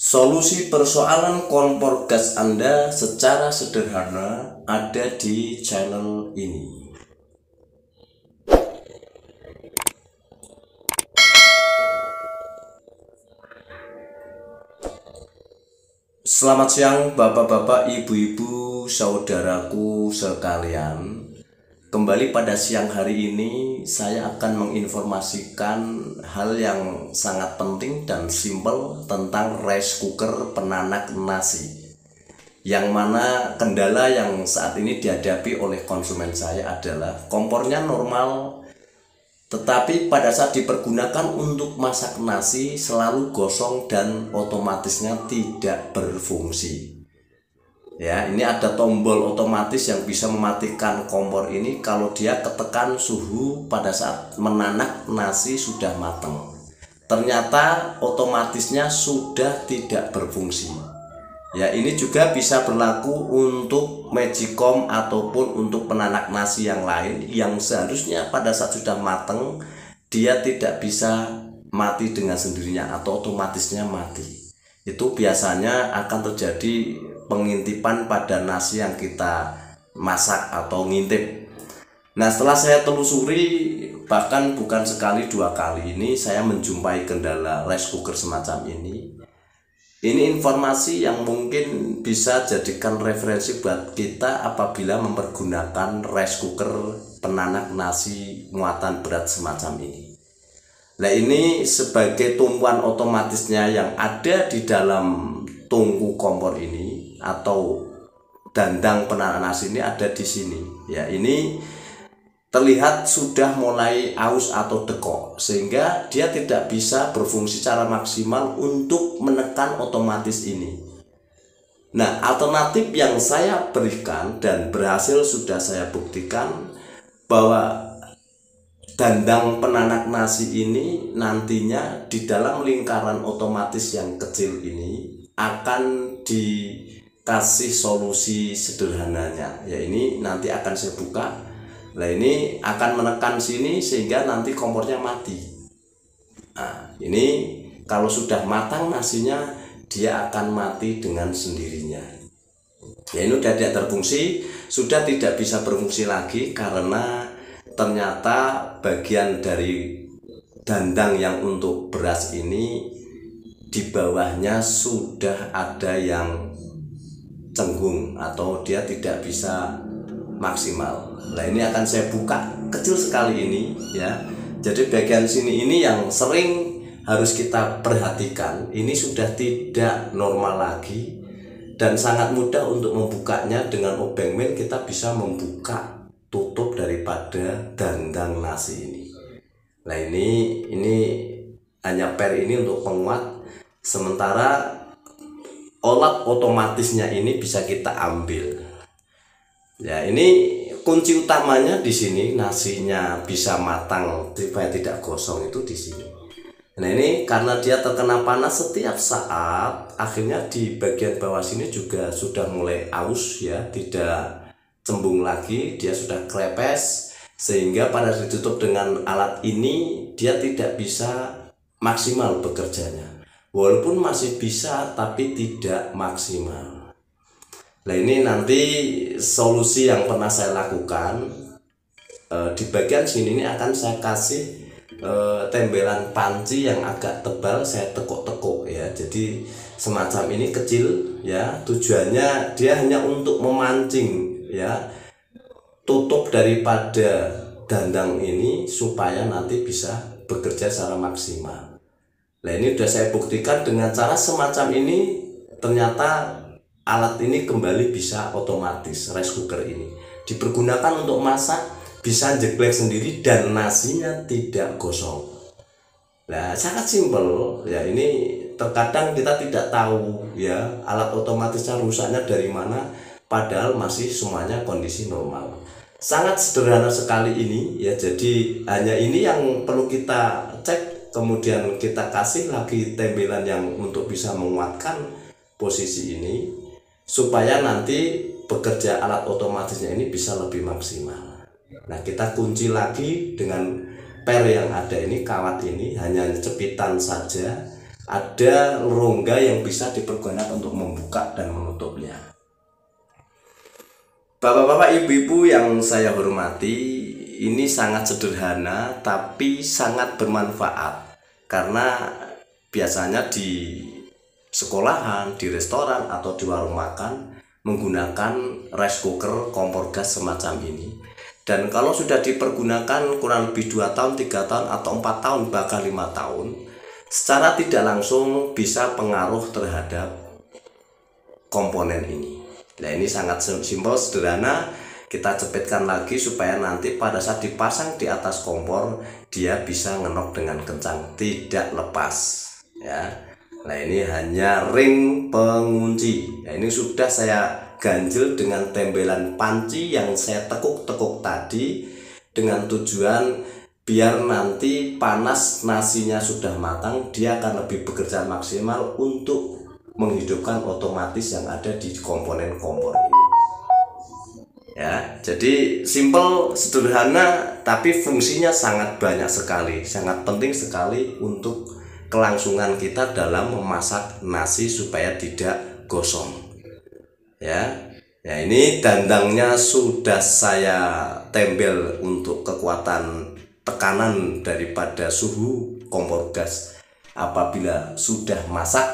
Solusi persoalan kompor gas Anda secara sederhana ada di channel ini. Selamat siang bapak-bapak, ibu-ibu, saudaraku sekalian. Kembali pada siang hari ini saya akan menginformasikan hal yang sangat penting dan simpel tentang rice cooker penanak nasi, yang mana kendala yang saat ini dihadapi oleh konsumen saya adalah kompornya normal, tetapi pada saat dipergunakan untuk masak nasi selalu gosong dan otomatisnya tidak berfungsi. Ya, ini ada tombol otomatis yang bisa mematikan kompor ini kalau dia ketekan suhu pada saat menanak nasi sudah matang. Ternyata otomatisnya sudah tidak berfungsi. Ya, ini juga bisa berlaku untuk Magicom ataupun untuk penanak nasi yang lain yang seharusnya pada saat sudah matang dia tidak bisa mati dengan sendirinya atau otomatisnya mati. Itu biasanya akan terjadi pengintipan pada nasi yang kita masak atau ngintip. Nah, setelah saya telusuri, bahkan bukan sekali dua kali ini saya menjumpai kendala rice cooker semacam ini. Ini informasi yang mungkin bisa jadikan referensi buat kita apabila mempergunakan rice cooker penanak nasi muatan berat semacam ini. Nah, ini sebagai tumpuan otomatisnya yang ada di dalam tungku kompor ini atau dandang penanak nasi ini ada di sini. Ya, ini terlihat sudah mulai aus atau dekok sehingga dia tidak bisa berfungsi secara maksimal untuk menekan otomatis ini. Nah, alternatif yang saya berikan dan berhasil sudah saya buktikan bahwa dandang penanak nasi ini nantinya di dalam lingkaran otomatis yang kecil ini akan dikasih solusi sederhananya. Ya, ini nanti akan saya buka. Nah, ini akan menekan sini sehingga nanti kompornya mati. Nah, ini kalau sudah matang nasinya dia akan mati dengan sendirinya. Ya, ini sudah tidak berfungsi, sudah tidak bisa berfungsi lagi karena ternyata bagian dari dandang yang untuk beras ini di bawahnya sudah ada yang cenggung atau dia tidak bisa maksimal. Nah, ini akan saya buka kecil sekali ini ya. Jadi bagian sini ini yang sering harus kita perhatikan. Ini sudah tidak normal lagi dan sangat mudah untuk membukanya. Dengan obeng main kita bisa membuka tutup daripada dandang nasi ini. Nah, ini hanya per ini untuk penguat, sementara olat otomatisnya ini bisa kita ambil. Ya, ini kunci utamanya di sini, nasinya bisa matang supaya tidak gosong itu di sini. Nah, ini karena dia terkena panas setiap saat, akhirnya di bagian bawah sini juga sudah mulai aus ya, tidak cembung lagi, dia sudah klepes sehingga pada ditutup dengan alat ini dia tidak bisa maksimal bekerjanya. Walaupun masih bisa tapi tidak maksimal. Nah, ini nanti solusi yang pernah saya lakukan di bagian sini ini akan saya kasih tembelan panci yang agak tebal, saya tekuk-tekuk ya. Jadi semacam ini kecil ya, tujuannya dia hanya untuk memancing ya tutup daripada dandang ini supaya nanti bisa bekerja secara maksimal. Nah, ini sudah saya buktikan dengan cara semacam ini, ternyata alat ini kembali bisa otomatis. Rice cooker ini dipergunakan untuk masak, bisa jeglek sendiri dan nasinya tidak gosong. Nah, sangat simpel ya. Ini terkadang kita tidak tahu ya alat otomatisnya rusaknya dari mana, padahal masih semuanya kondisi normal. Sangat sederhana sekali ini ya. Jadi hanya ini yang perlu kita cek, kemudian kita kasih lagi tembelan yang untuk bisa menguatkan posisi ini supaya nanti bekerja alat otomatisnya ini bisa lebih maksimal. Nah, kita kunci lagi dengan per yang ada ini, kawat ini hanya cepitan saja ada rongga yang bisa dipergunakan untuk membuka dan menutupnya. Bapak-bapak, ibu-ibu yang saya hormati, ini sangat sederhana tapi sangat bermanfaat, karena biasanya di sekolahan, di restoran, atau di warung makan menggunakan rice cooker kompor gas semacam ini. Dan kalau sudah dipergunakan kurang lebih 2 tahun, 3 tahun, atau 4 tahun, bahkan 5 tahun, secara tidak langsung bisa pengaruh terhadap komponen ini. Nah, ini sangat simpel, sederhana. Kita cepetkan lagi supaya nanti pada saat dipasang di atas kompor, dia bisa ngenok dengan kencang, tidak lepas ya. Nah, ini hanya ring pengunci. Nah, ini sudah saya ganjel dengan tembelan panci yang saya tekuk-tekuk tadi, dengan tujuan biar nanti panas nasinya sudah matang, dia akan lebih bekerja maksimal untuk menghidupkan otomatis yang ada di komponen kompor ini. Ya, jadi simple, sederhana, tapi fungsinya sangat banyak sekali, sangat penting sekali untuk kelangsungan kita dalam memasak nasi supaya tidak gosong. Ya, ini dandangnya sudah saya tempel untuk kekuatan tekanan daripada suhu kompor gas. Apabila sudah masak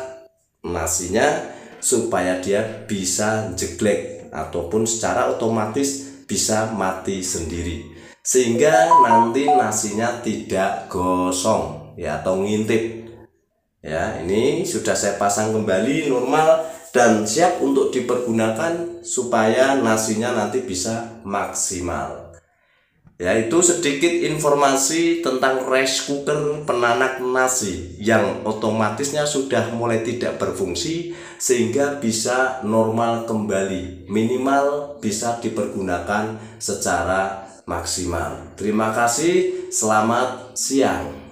nasinya, supaya dia bisa jeglek ataupun secara otomatis bisa mati sendiri, sehingga nanti nasinya tidak gosong ya, atau ngintip. Ya, ini sudah saya pasang kembali normal dan siap untuk dipergunakan supaya nasinya nanti bisa maksimal. Ya, itu sedikit informasi tentang rice cooker penanak nasi yang otomatisnya sudah mulai tidak berfungsi sehingga bisa normal kembali, minimal bisa dipergunakan secara maksimal. Terima kasih, selamat siang.